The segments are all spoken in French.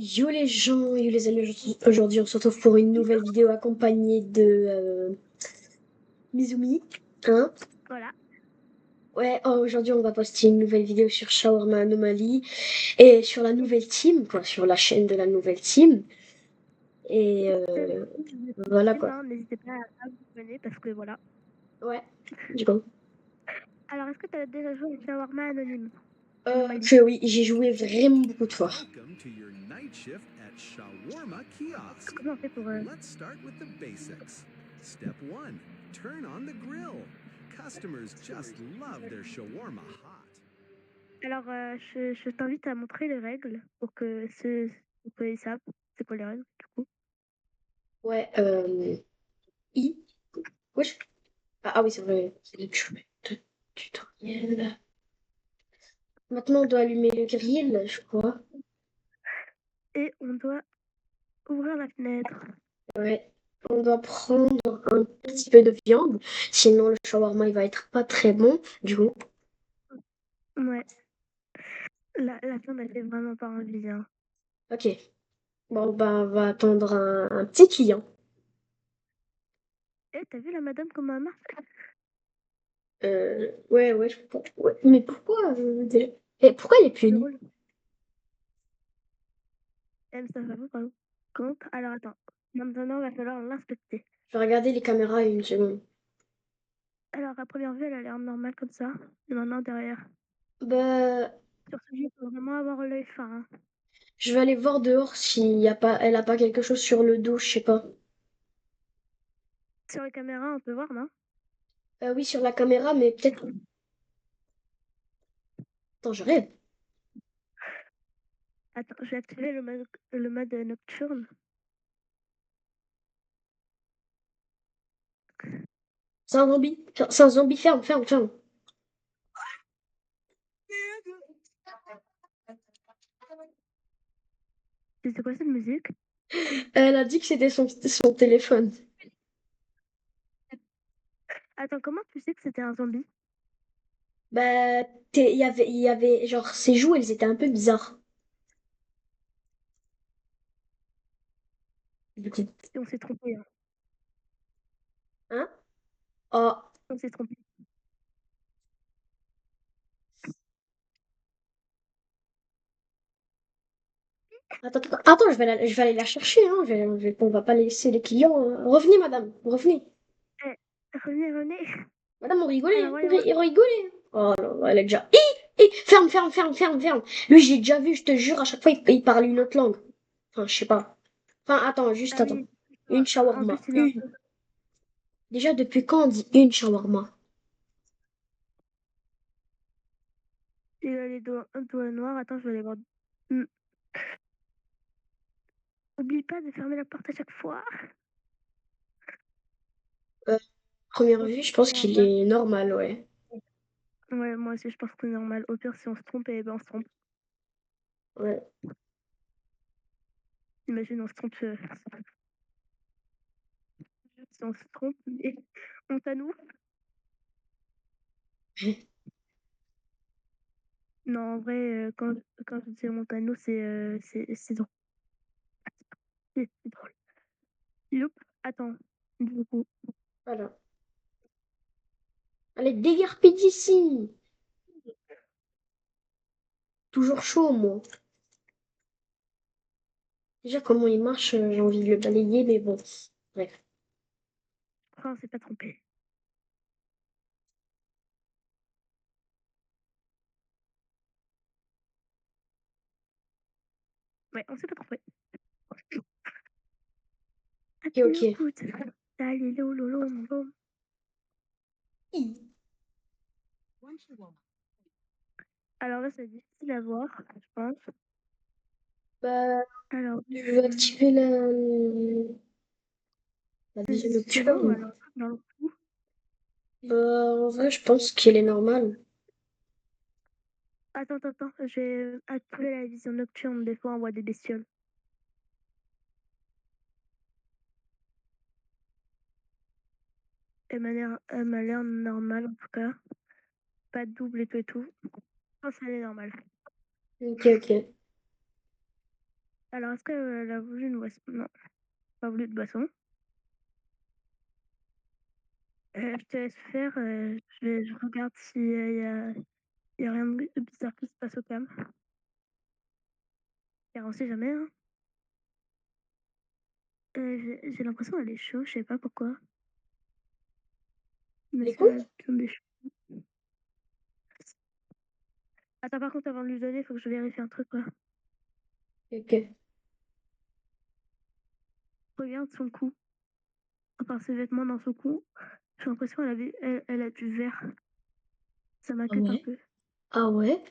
Yo les gens, yo les amis, aujourd'hui on se retrouve pour une nouvelle vidéo accompagnée de Mizumi. Hein? Voilà. Ouais, aujourd'hui on va poster une nouvelle vidéo sur Shawarma Anomaly et sur la nouvelle team, quoi, sur la chaîne de la nouvelle team. Et voilà quoi. N'hésitez pas à vous abonner parce que voilà. Ouais, du coup. Alors, est-ce que tu as déjà joué au Shawarma Anonyme? Oui, j'ai joué vraiment beaucoup de fois. Welcome to your night shift at Shawarma Kiosk. Comment on fait pour. Let's start with the basics. Step 1. Turn on the grill. Customers just love their shawarma hot. Alors, je t'invite à montrer les règles pour que ceux ils savent c'est quoi les règles du coup. Ouais, I. Wesh. Ah oui, c'est vrai, c'est le tutoriel. Maintenant on doit allumer le grill, je crois. Et on doit ouvrir la fenêtre. Ouais. On doit prendre un petit peu de viande, sinon le shawarma il va être pas très bon, du coup. Ouais. La viande, elle fait vraiment pas envie. Hein. Ok. Bon, bah, on va attendre un petit client. Eh, t'as vu la madame comme elle marche? Ouais, ouais, ouais. Mais pourquoi Et pourquoi elle est C'est punie? drôle. Ça va pas compte. Alors, attends. Maintenant, il va falloir l'inspecter. Je vais regarder les caméras une seconde. Alors, à première vue, elle a l'air normale comme ça. Et maintenant, derrière. Bah, Sur ce jeu, il faut vraiment avoir l'œil fin. Hein. je vais aller voir dehors s'il y a pas, elle a pas quelque chose sur le dos, je sais pas. Sur les caméras, on peut voir, non? Oui, sur la caméra, mais peut-être. Attends, je rêve. Attends, je vais activer le mode nocturne. C'est un zombie. C'est un zombie, ferme, ferme, ferme. C'est quoi cette musique? Elle a dit que c'était son téléphone. Attends, comment tu sais que c'était un zombie? Bah, genre, ses joues, elles étaient un peu bizarres. Du coup. Et on s'est trompé. Hein. Hein? Oh, On s'est trompé. attends, je vais aller la chercher, hein. On va pas laisser les clients. Revenez, madame, revenez. Eh, revenez, revenez. Madame, on rigolait, Alors, hein. voyons. On rigolait. Oh là, elle est déjà. Ferme, ferme, ferme, ferme, ferme. Lui, j'ai déjà vu, je te jure, à chaque fois, il parle une autre langue. Enfin, je sais pas. Enfin, attends, juste Ah attends. oui. Une En plus, shawarma. il est un Une. peu. Déjà, depuis quand on dit une shawarma? Il a les doigts un peu noirs. Attends, je vais aller voir. Hmm. Oublie pas de fermer la porte à chaque fois. Euh, Première Oh, vue, je pense en qu'il vrai. est normal, ouais. Ouais, moi aussi, je pense que c'est normal. Au pire, si on se trompe, eh ben, on se trompe. Ouais. Imagine, on se trompe. Si on se trompe, mais honte à nous. Non, en vrai, quand je dis honte à nous, c'est drôle. C'est drôle. Youp. Attends. Du coup, Voilà. Allez, déguerpis d'ici. Toujours chaud, moi. Déjà, comment il marche, j'ai envie de le balayer, mais bon. Bref. on s'est pas trompé. Ouais, on s'est pas trompé. Ok, ok. Écoute. Allez, lolo, mon beau. Alors là, c'est difficile à voir, je pense. Bah, Alors, je veux activer la vision c'est là ou nocturne. alors dans le coup? En vrai, je pense qu'il est normal. Attends. Je vais activer la vision nocturne. Des fois, on voit des bestioles. Elle m'a l'air normale, en tout cas. Pas de double et tout et tout. Je pense qu'elle est normale. Ok, ok. Alors, est-ce qu'elle a voulu une boisson? Non, pas voulu de boisson. Je te laisse faire. Je regarde s'il y a rien de bizarre qui se passe au cam. Car on sait jamais, hein. J'ai l'impression qu'elle est chaud, je sais pas pourquoi. Mais Les ça coups? tombe chaud. Attends, par contre, avant de lui donner, il faut que je vérifie un truc, quoi. Ok. Regarde son cou. Enfin, ses vêtements dans son cou. J'ai l'impression qu'elle a du vert. Ça Ah m'inquiète un ouais? peu. Ah ouais?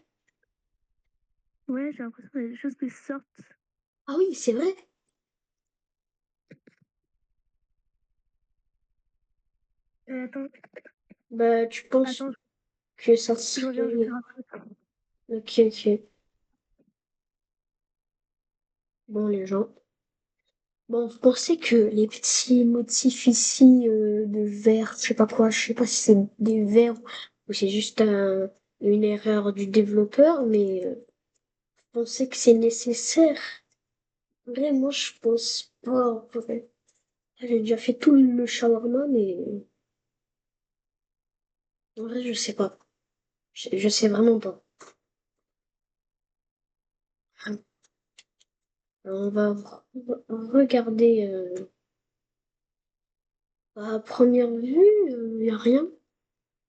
Ouais, j'ai l'impression qu'il y a des choses qui sortent. Ah oui, c'est vrai. Attends, Bah, tu penses attends, que ça je reviens, je vais faire serait... un truc. Ok, ok. Bon, les gens. Bon, vous pensez que les petits motifs ici de verre, je sais pas quoi, je sais pas si c'est des verres ou c'est juste une erreur du développeur, mais vous pensez que c'est nécessaire? Vraiment, je pense pas. En vrai. J'ai déjà fait tout le shawarma, mais en vrai, je sais pas. Je sais vraiment pas. On va regarder à première vue, il y a rien.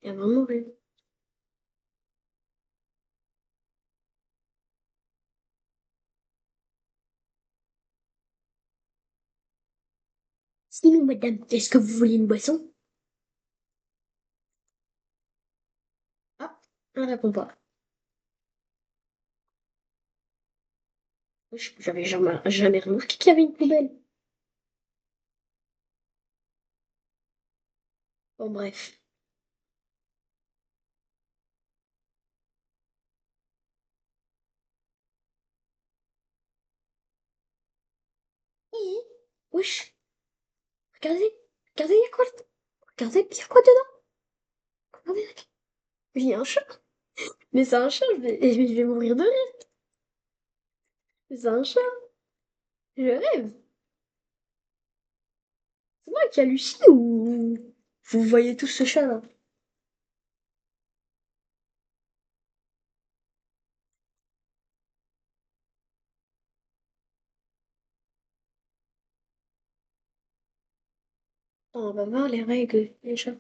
Il y a vraiment rien. Sinon, madame, est-ce que vous voulez une boisson? Ah, elle répond pas. J'avais jamais remarqué qu'il y avait une poubelle. Bon, bref. Hi, wesh, regardez, regardez, il y a quoi? Regardez, il y a quoi dedans? Regardez, il y a un chat. Mais c'est un chat, je vais mourir de rire. Mais c'est un chat, je rêve. C'est moi qui hallucine ou vous voyez tous ce chat là? On va voir les règles déjà.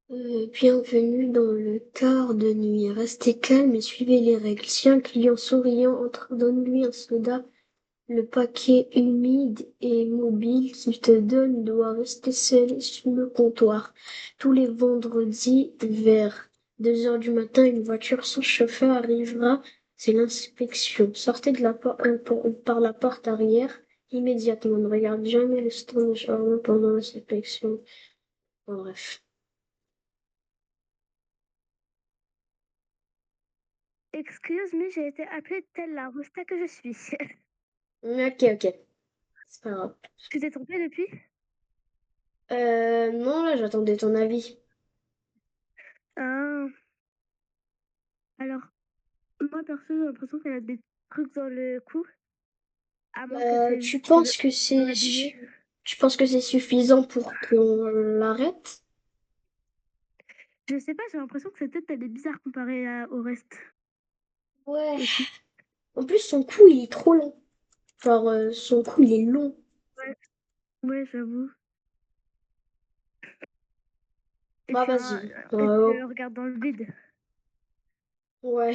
Bienvenue dans le quart de nuit. Restez calme et suivez les règles. Si un client souriant entre, donne-lui un soda. Le paquet humide et mobile qu'il te donne doit rester scellé sur le comptoir. Tous les vendredis, vers 2 heures du matin, une voiture sans chauffeur arrivera. C'est l'inspection. Sortez de par la porte arrière immédiatement. Ne regarde jamais le stand de shawarma pendant l'inspection. Bon, bref. Excuse me, j'ai été appelée telle la rosta que je suis. Ok, ok. C'est pas grave. Tu t'es trompée depuis? Non, là, j'attendais ton avis. Ah, alors, moi perso, j'ai l'impression qu'elle a des trucs dans le cou. À moins que c'est Tu juste penses que dans c'est l'habillé. tu penses que c'est suffisant pour qu'on l'arrête? Je sais pas, j'ai l'impression que sa tête, elle est bizarre comparée au reste Ouais. aussi. En plus, son cou, il est trop long. Genre, son cou, il est long. Ouais, ouais, j'avoue. Bah, vas-y. Et tu regardes dans le vide. Ouais.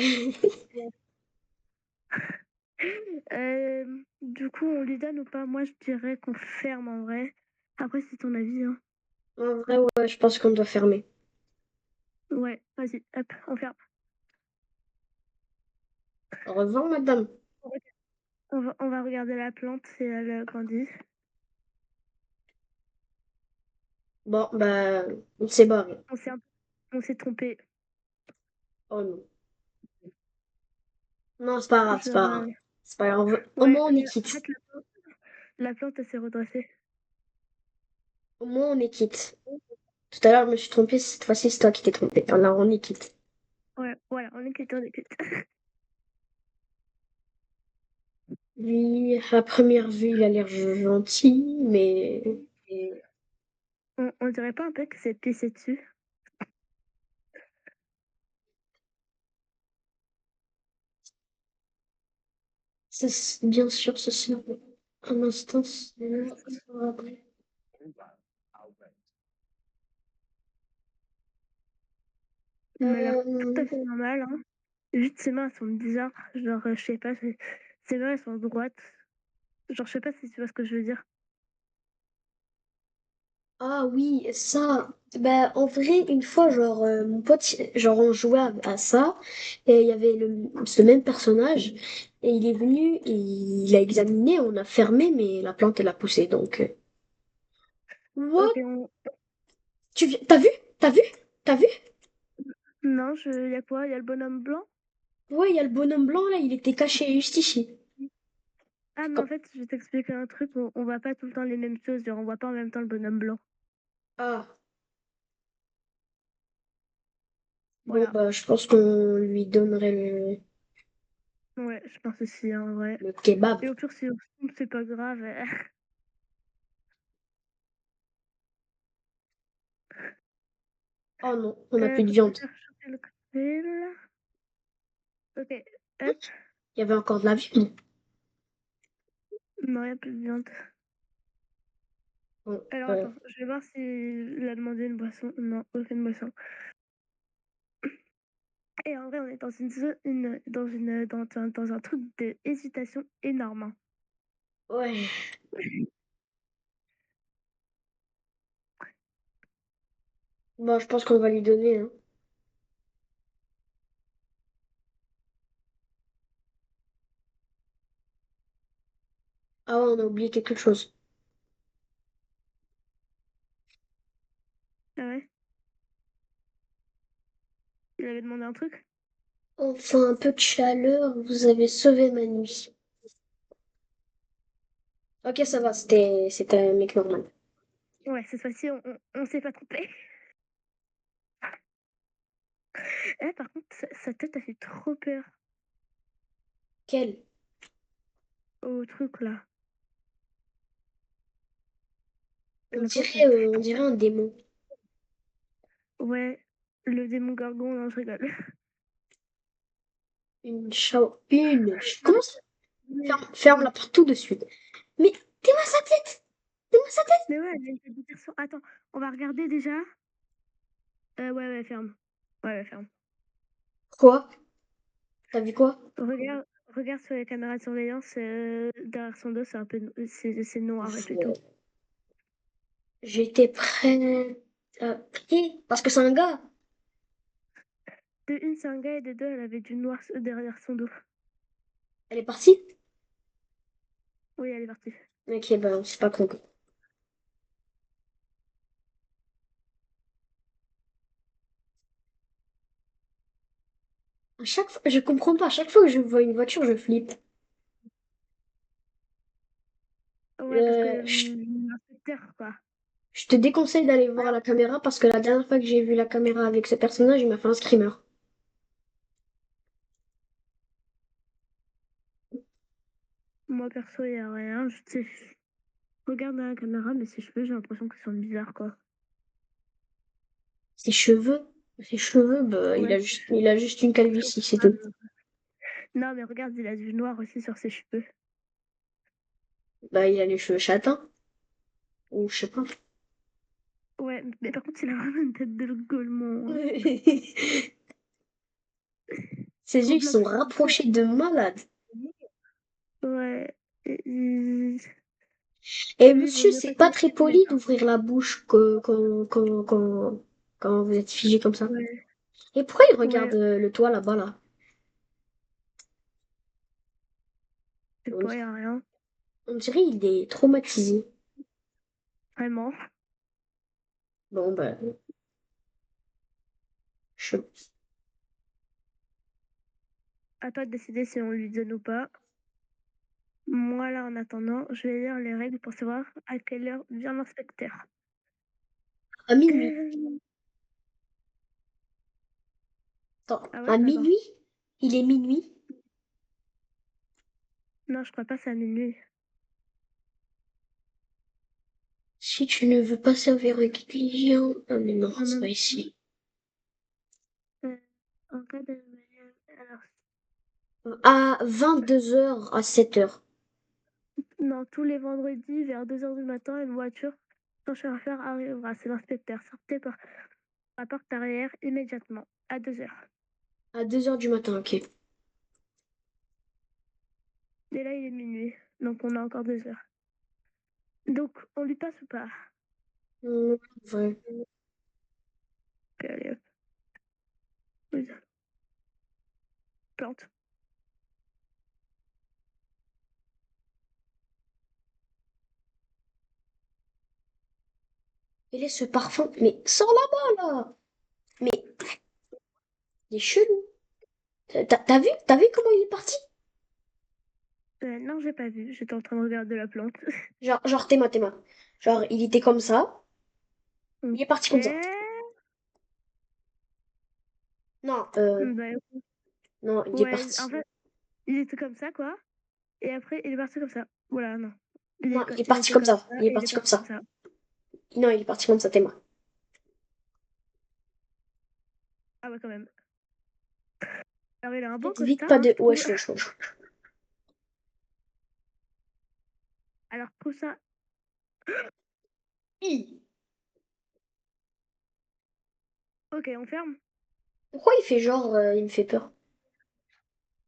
Ouais. Du coup, on lui donne ou pas? Moi, je dirais qu'on ferme en vrai. Après, c'est ton avis, hein. En vrai, ouais, je pense qu'on doit fermer. Ouais, vas-y, hop, on ferme. Au revoir, madame. On va regarder la plante si elle grandit. Bon, bah, on s'est barré. On s'est un- on s'est trompé. Oh non. Non, c'est pas grave, c'est pas Genre, grave. C'est pas grave. Au ouais, moins, on est en quitte. fait, la plante, elle s'est redressée. Au moins, on est quitte. Tout à l'heure, je me suis trompée. Cette fois-ci, c'est toi qui t'es trompé. Alors, on est quitte. Ouais, voilà, on est quitte, on est quitte. Lui, à première vue, il a l'air gentil, mais On dirait pas un peu que c'est pissé dessus? bien sûr, ce sera un instant. Il m'a l'air tout à Euh, fait normal, hein. Juste ses mains, elles sont bizarres. Genre, je sais pas, ses mains, elles sont droites. Genre, je sais pas si tu vois ce que je veux dire. Ah oui, ça. Bah, en vrai, une fois, genre, mon pote, genre, on jouait à ça, et il y avait ce même personnage, et il est venu, et il a examiné, on a fermé, mais la plante, elle a poussé, donc. Ok, What? T'as vu? T'as vu? T'as vu? non, y a quoi? Y a le bonhomme blanc? Ouais, il y a le bonhomme blanc, là, il était caché juste ici. Ah, mais en fait, je vais t'expliquer un truc. On voit pas tout le temps les mêmes choses. Genre, on voit pas en même temps le bonhomme blanc. Ah, bon, Voilà. bah, je pense qu'on lui donnerait Ouais, je pense aussi, hein, en vrai. le kebab. Et au pire, c'est pas grave. Oh non, on n'a plus de Faut viande. faire chauffer le cocktail. Ok, hop. Il y avait encore de la viande. Non, y a plus de viande. Bon, Alors, attends, je vais voir s'il a demandé une boisson. Non, aucune boisson. Et en vrai, on est dans dans un truc de hésitation énorme, hein. ouais. Bon, je pense qu'on va lui donner, hein. Ah ouais, on a oublié quelque chose. Ah ouais? Il avait demandé un truc? Enfin, un peu de chaleur, vous avez sauvé ma nuit. Ok, ça va, c'était un mec normal. Ouais, cette fois-ci, on s'est pas trompé. Eh, par contre, sa tête a fait trop peur Quel? au truc là. On La pauvre, dirait, on dirait un démon. ouais, le démon gorgon, non, je rigole. Comment ça? Ferme la porte tout de suite. Mais, dis-moi sa tête! Dis-moi sa tête! Mais ouais, elle a une tête de garçon. Attends, on va regarder déjà. Ouais, ouais, ferme. Ouais, ouais, ferme. Quoi? T'as vu quoi? Regarde sur les caméras de surveillance, derrière son dos, c'est un peu, c'est noir et puis tout. J'étais prête à prier. Parce que c'est un gars. De une, c'est un gars et de deux, elle avait du noir derrière son dos. Elle est partie? Oui, elle est partie. Ok, bah, c'est pas con. À chaque fois, je comprends pas. À chaque fois que je vois une voiture, je flippe. Ouais, parce que Je, l'inspecteur, quoi. je te déconseille d'aller voir la caméra parce que la dernière fois que j'ai vu la caméra avec ce personnage, il m'a fait un screamer. Moi, perso, il n'y a rien. Je regarde dans la caméra, mais ses cheveux, j'ai l'impression qu'ils sont bizarres, quoi. Ses cheveux, ses cheveux, bah, Ouais, il a juste une calvitie, c'est tout. non, mais regarde, il a du noir aussi sur ses cheveux. Bah, il a les cheveux châtains. Ou je sais pas. Ouais, mais par contre, il a vraiment une tête de golemon, hein. Ses yeux, ils Roblox. sont rapprochés de malade. Ouais. Et Lui, il vaut monsieur, mieux c'est pas pas qu'il très les poli hein. d'ouvrir la bouche quand vous êtes figé comme ça. Ouais, Et pourquoi il regarde ouais, le toit là-bas, là? c'est On, pas, y a rien. on dirait il est traumatisé. Vraiment. Bon, bah, je... À toi de décider si on lui donne ou pas. Moi, là, en attendant, je vais lire les règles pour savoir à quelle heure vient l'inspecteur. À minuit. Euh, Attends, Ah ouais? à Attends. minuit? Il est minuit? Non, je crois pas, c'est à minuit. Si tu ne veux pas servir un client... Ah mais non, Non, c'est non, pas ici. en cas de... Alors, À 22h à 7h. non, tous les vendredis, vers 2 heures du matin, une voiture sans chauffeur arrivera. C'est l'inspecteur. Sortez par la porte arrière immédiatement, à 2 heures. À 2h du matin, ok. Et là, il est minuit, donc on a encore 2 heures. Donc, on lui passe ou pas? Ouais. Ok, allez, hop. Oui. Plante. Quel est ce parfum? Mais sors là-bas, là! Mais il est chelou. T'as vu? T'as vu comment il est parti? Non, j'ai pas vu. J'étais en train de regarder la plante. Genre, tes mains. Genre, il était comme ça. Il est parti Ok. comme ça. Non, Bah, non, il est ouais, en parti. fait, il était comme ça, quoi. Et après, il est parti comme ça. Voilà, non. Non, il est Il parti était comme comme ça. ça Il est et il est parti comme parti comme ça. ça. Non, il est parti comme ça, tes mains. Ah ouais, quand même. Alors, il a un beau Vite, costard, pas hein, de... je trouve. Wesh, wesh, wesh. Alors, je trouve ça... Hi. Ok, on ferme. Pourquoi il fait genre, il me fait peur?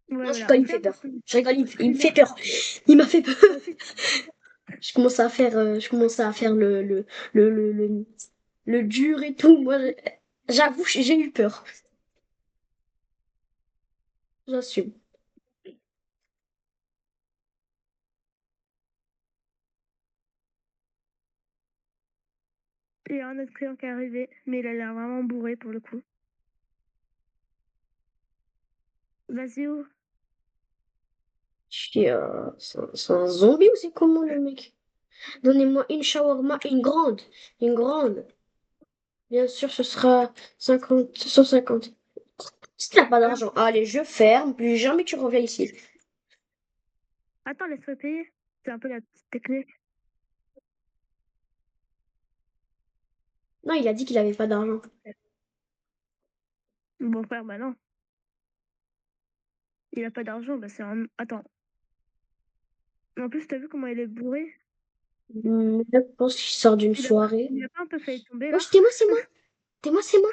Ouais, Non, je voilà, rigole, on il me fait ferme parce peur. que... Je rigole, il me Sinon, fait peur. Il m'a fait peur. si- Je commence à faire le dur et tout. Moi, j'avoue, j'ai eu peur. J'assume. il y a un autre client qui est arrivé, mais il a l'air vraiment bourré pour le coup. Vas-y, ouvre. C'est un zombie ou c'est comment le mec? Donnez-moi une shawarma, une grande. Une grande. Bien sûr, ce sera 50, 150. Si t'as pas d'argent, allez, je ferme. Plus jamais tu reviens ici. Attends, laisse-moi payer. C'est un peu la petite technique. Non, il a dit qu'il avait pas d'argent. Bon, frère, bah non. Il a pas d'argent, bah c'est un... Attends. En plus, t'as vu comment il est bourré? Je pense qu'il sort d'une soirée. Il a pas un peu failli tomber, là? Wesh, t'es moi, c'est moi. T'es moi, c'est moi.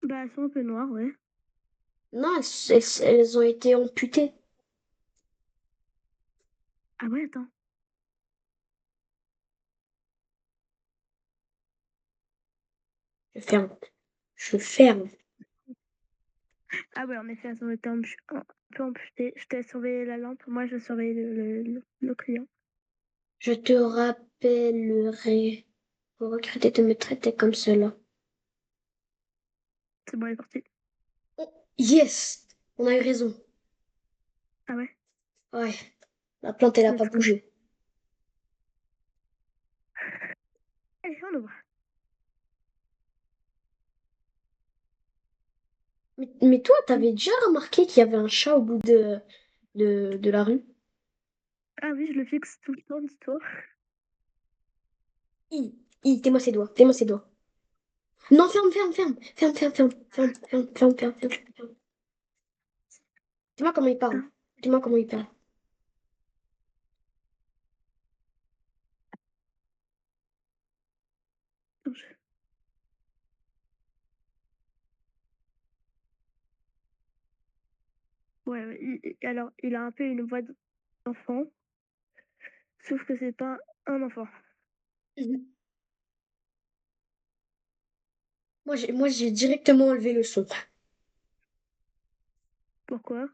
Bah, elles sont un peu noires, ouais. Non, elles ont été amputées. Ah ouais, attends. Je ferme. Je ferme. Ah ouais, en effet, elles ont été un peu amputées. Je t'ai surveillé la lampe. Moi, je surveille le client. Je te rappellerai. Vous regrettez de me traiter comme cela. C'est bon, elle est partie. Oh, yes! On a eu raison. Ah ouais, Ouais. La plante, elle a pas let's go. bougé. Allez, on ouvre. Mais toi, t'avais déjà remarqué qu'il y avait un chat au bout de la rue? Ah oui, je le fixe tout le temps, dis-toi. Tais-moi ses doigts. Tais-moi ses doigts. Non, ferme, ferme, ferme. Ferme, ferme, ferme. Ferme, ferme, ferme, ferme, ferme, ferme. Dis-moi comment il parle. Hein, Dis-moi comment il parle. attends, ouais, ouais, alors, il a un peu une voix d'enfant, sauf que c'est pas un enfant. Mhm. Moi, j'ai directement enlevé le son. Pourquoi?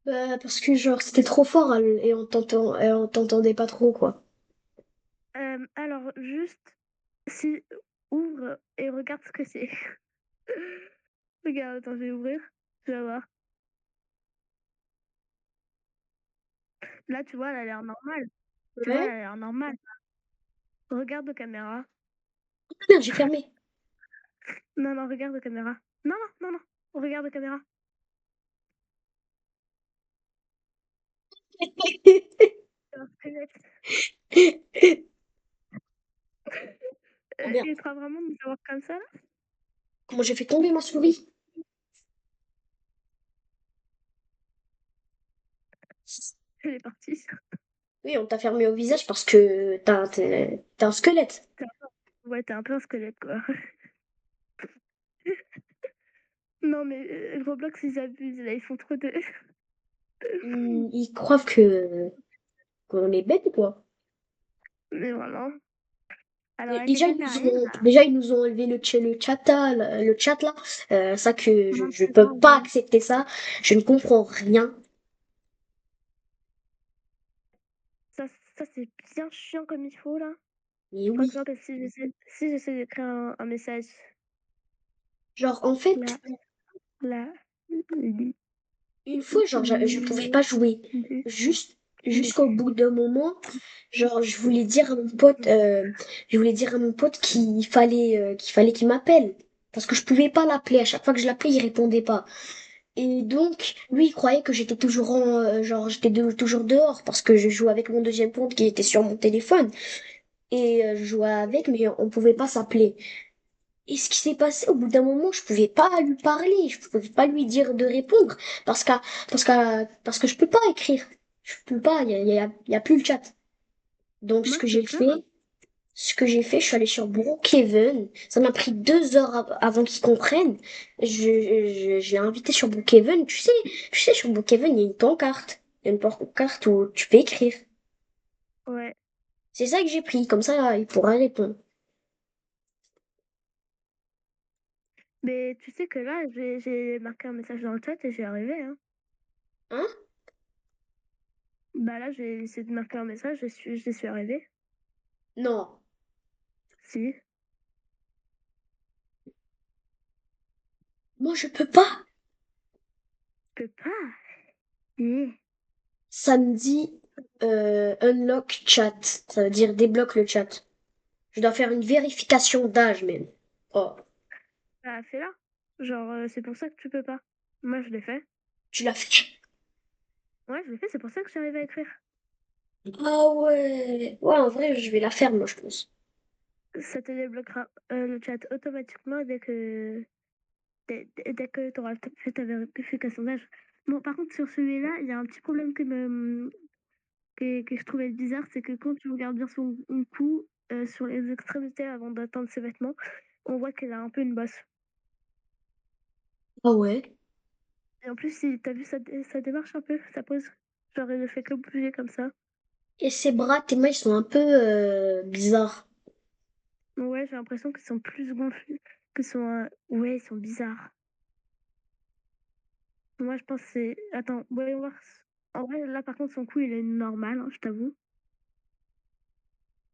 Bah, parce que, genre, c'était trop fort et on t'entendait pas trop, quoi. Alors, juste, si ouvre et regarde ce que c'est. Regarde, attends, je vais ouvrir. Tu vas voir. Là, tu vois, elle a l'air normale. Tu vois, elle Ouais? a l'air normale. Regarde aux caméras. Ah, merde, j'ai fermé. Non, non, regarde aux caméras. Non, non, non, non. Regarde aux caméras. un squelette. Oh merde, Il croit vraiment nous avoir comme ça là? comment j'ai fait tomber ma souris? Elle est partie. Oui, on t'a fermé au visage parce que t'as un squelette. Ouais, t'es un peu un squelette quoi. Non mais Roblox ils abusent là, ils font trop de Ils croient que qu'on est bêtes ou quoi? mais vraiment. Alors Et là, quelqu'un qui arrive là. déjà, ils nous ont enlevé le chat là. Ça que je peux Maintenant, pas accepter ça. Je ne comprends rien. ça ça c'est bien chiant comme il faut là. Mais Par oui. exemple, si j'essaie d'écrire un message Genre, en fait, là, là, li une fois, genre, je pouvais pas jouer. li Juste, li jusqu'au bout d'un moment, genre, je voulais dire à mon pote qu'il fallait qu'il m'appelle. Parce que je pouvais pas l'appeler. À chaque fois que je l'appelais, il répondait pas. Et donc, lui, il croyait que j'étais toujours toujours dehors parce que je jouais avec mon deuxième compte qui était sur mon téléphone. Et je jouais avec, mais on pouvait pas s'appeler. Et ce qui s'est passé, au bout d'un moment, je pouvais pas lui parler, je pouvais pas lui dire de répondre parce que je peux pas écrire. Je peux pas, il y a plus le chat. Donc, moi je peux faire. je suis allée sur Brookhaven. Ça m'a pris 2 heures avant qu'ils comprennent. J'ai invité sur Brookhaven. Tu sais, sur Brookhaven, il y a une pancarte. Il y a une pancarte où tu peux écrire. Ouais, C'est ça que j'ai pris. Comme ça, il pourra répondre. mais tu sais que là, j'ai marqué un message dans le chat et j'y arrivé, hein. Hein? Bah là, j'ai essayé de marquer un message, j'y suis arrivée. Non. Si, Moi, je peux pas. je peux pas. Hi. Ça me dit unlock chat. Ça veut dire débloque le chat. Je dois faire une vérification d'âge même. Oh, Bah fais-la. Genre, c'est pour ça que tu peux pas. Moi, je l'ai fait. tu l'as fait. Ouais, je l'ai fait, c'est pour ça que j'arrive à écrire. Ah ouais. Ouais, en vrai, je vais la faire, moi, je pense. Ça te débloquera le chat automatiquement dès que tu auras fait ta vérification d'âge. Bon, par contre, sur celui-là, il y a un petit problème que je trouvais bizarre, c'est que quand tu regardes bien son cou, sur les extrémités avant d'atteindre ses vêtements, on voit qu'elle a un peu une bosse. Ah ouais. Et en plus, si tu as vu sa démarche un peu, sa pose, genre elle ne fait que bouger comme ça. Et ses bras, tes mains, ils sont un peu bizarres. Ouais, j'ai l'impression qu'ils sont plus gonflés, que sont, ouais, ils sont bizarres. Moi, je pense que c'est. Attends, voyons voir. En vrai, là, par contre, son cou, il est normal, hein, je t'avoue.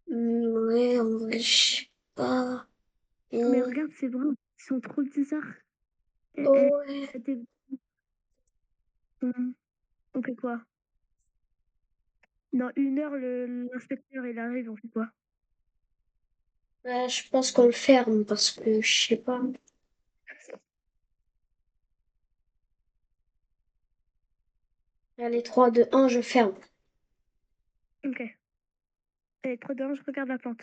Ouais, en vrai, je sais pas. Mais Hmm. regarde, ses bras, ils sont trop bizarres. Ouais. Elle était- On fait quoi? Dans 1 heure, l'inspecteur, il arrive, on fait quoi? Ouais, je pense qu'on le ferme parce que je sais pas. Allez, 3, 2, 1, je ferme. Ok. Allez, trop bien, je regarde la plante.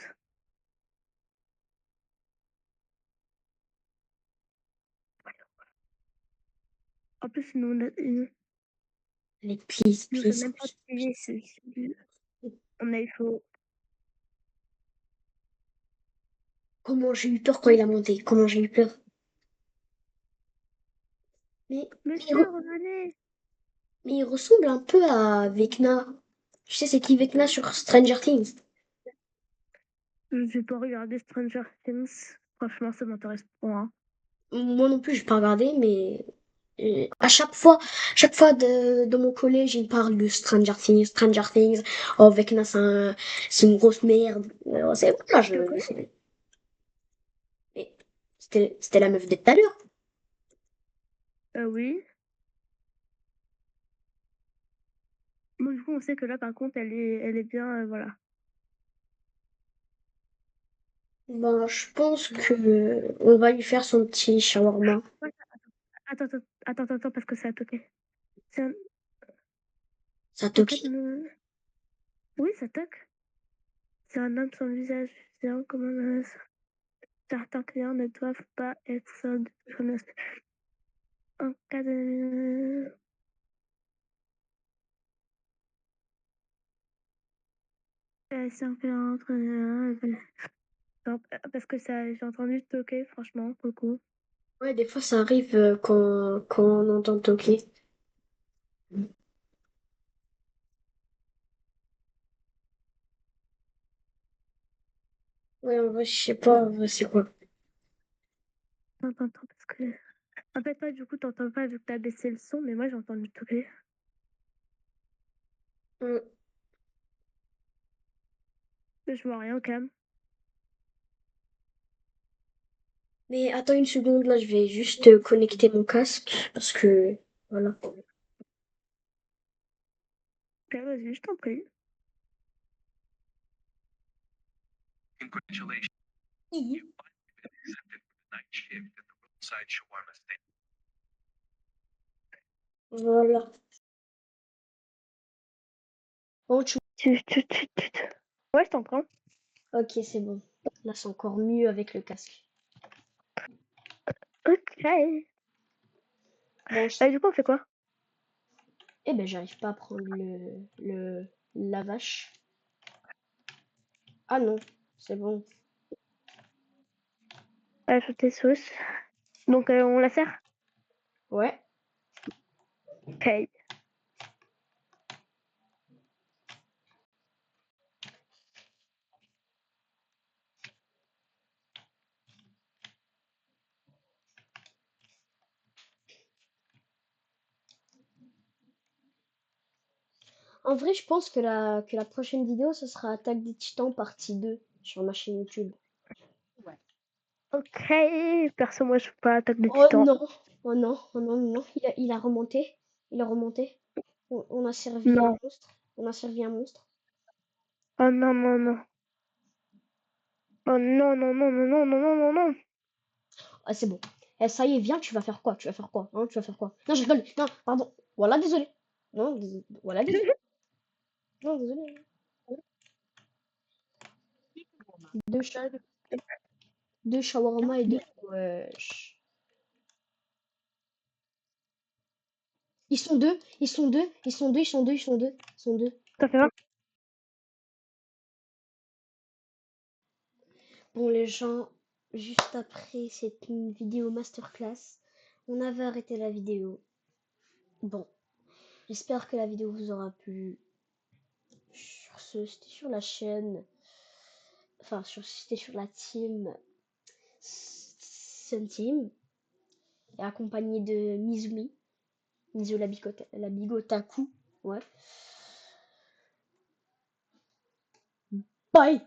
En plus, Allez, please, il nous fait please. même pas payer. On a, il faut. Comment j'ai eu peur quand il a monté. Comment j'ai eu peur. Mais, mais, il Monsieur, re- revenez! mais il ressemble un peu à Vecna. Tu sais, c'est qui Vecna sur Stranger Things? Je vais pas regarder Stranger Things. Franchement, ça m'intéresse pas, hein. Moi non plus, je vais pas regarder, mais à chaque fois de mon collège, il me parle de Stranger Things, Stranger Things. Oh, Vecna, c'est une grosse merde. C'est voilà, Tu le connais? mais c'était la meuf de tout à l'heure. Oui. Bon, du coup, on sait que là, par contre, elle est bien, voilà. Ben, je pense que on va lui faire son petit shawarma. Ouais, attends, parce que ça a toqué. C'est un- Ça En toque. fait, oui, ça toque. C'est un homme sans visage. C'est un comme un certains clients ne doivent pas être seuls en cas de... Si un client entre... non, parce que ça, j'ai entendu toquer, franchement, beaucoup. Ouais, des fois ça arrive quand on entend toquer. Ouais, en vrai, je sais pas, en vrai, c'est quoi. T'entends parce que... En fait, toi, du coup, t'entends pas vu que t'as baissé le son, mais moi, j'ai entendu toquer. Mm. Je vois rien, quand même. Mais attends une seconde, là, je vais juste connecter mon casque parce que voilà. Ok, vas-y, je t'en prie. Congratulations, Oui. been accepted for the night shift at the roadside shawarma stand. Voilà. Bon, Ouais, je t'entends. Ok, c'est bon. Là, c'est encore mieux avec le casque. Ok. Bon, Du coup, on fait quoi? eh ben, j'arrive pas à prendre la vache. Ah non, c'est bon. Ajouter sauce. Donc, on la sert? Ouais. Ok. En vrai, je pense que la prochaine vidéo, ce sera Attaque des Titans partie 2 sur ma chaîne YouTube. Ok. Perso, moi, je suis pas Attaque des Oh Titans. non, oh non, oh non, non, il a remonté. Il a remonté. On a servi un Non. monstre. On a servi un monstre. Oh non, non, non. Oh non, non, non, non, non, non, non, non, non. Ah, c'est bon. Eh, ça y est, viens, tu vas faire quoi? Tu vas faire quoi? Hein, tu vas faire quoi? Non, je rigole. Non, pardon. Voilà, désolé. Non, voilà, désolé. Non, désolé. Deux, deux shawarma et deux. Wesh. Ils sont deux, ils sont deux, ils sont deux, ils sont deux, ils sont deux, ils sont deux. Ça fait 20. Bon, les gens, juste après cette vidéo masterclass, on avait arrêté la vidéo. Bon, j'espère que la vidéo vous aura plu. C'était sur la chaîne, enfin, c'était sur la team Sun Team, et accompagné de Mizumi, Mizu la bigotaku, ouais. Bye!